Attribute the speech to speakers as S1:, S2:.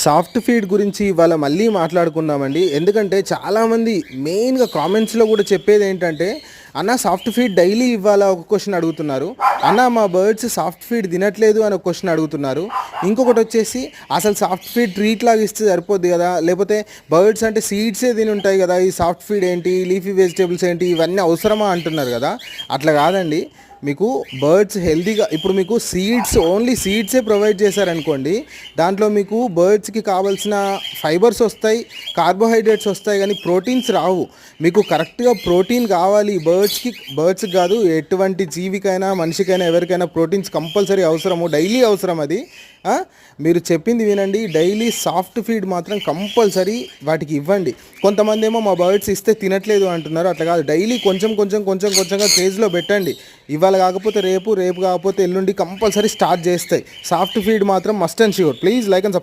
S1: Soft feed గురించి ఇవాళ మళ్ళీ మాట్లాడుకుందామండి. ఎందుకంటే చాలామంది మెయిన్‌గా కామెంట్స్‌లో కూడా చెప్పేది ఏంటంటే, "అన్న సాఫ్ట్ ఫీడ్ డైలీ ఇవ్వాలా?" ఒక క్వెషన్ అడుగుతున్నారు. "అన్న మా బర్డ్స్ సాఫ్ట్ ఫీడ్ తినట్లేదు" అని ఒక క్వెషన్ అడుగుతున్నారు. ఇంకొకటొచ్చేసి, "అసలు సాఫ్ట్ ఫీడ్ ట్రీట్ లాగా ఇస్తే సరిపోద్ది కదా! లేపోతే బర్డ్స్ అంటే సీడ్సే తిని ఉంటాయి కదా! ఈ సాఫ్ట్ ఫీడ్ ఏంటి? లీఫీ వెజిటబుల్స్ ఏంటి? ఇవన్నీ అవసరమా?" అంటున్నారు కదా! అట్లా కాదండి. మీకు బర్డ్స్ హెల్తీగా ఇప్పుడు మీకు ఓన్లీ సీడ్సే ప్రొవైడ్ చేశారనుకోండి, దాంట్లో మీకు బర్డ్స్కి కావాల్సిన ఫైబర్స్ వస్తాయి, కార్బోహైడ్రేట్స్ వస్తాయి, కానీ ప్రోటీన్స్ రావు. మీకు కరెక్ట్గా ప్రోటీన్ కావాలి బర్డ్స్కి కాదు, ఎటువంటి జీవికైనా మనిషికైనా ఎవరికైనా ప్రోటీన్స్ కంపల్సరీ అవసరము, డైలీ అవసరం అది. మీరు చెప్పింది వినండి, డైలీ సాఫ్ట్ ఫీడ్ మాత్రం కంపల్సరీ వాటికి ఇవ్వండి. కొంతమంది ఏమో మా బర్డ్స్ ఇస్తే తినట్లేదు అంటున్నారు. అట్లా కాదు, డైలీ కొంచెంగా కేజీలో పెట్టండి. ఇవాళ కాకపోతే రేపు, రేపు కాకపోతే ఎల్లుండి కంపల్సరీ స్టార్ట్ చేస్తాయి. సాఫ్ట్ ఫీడ్ మాత్రం must and sure. Please like and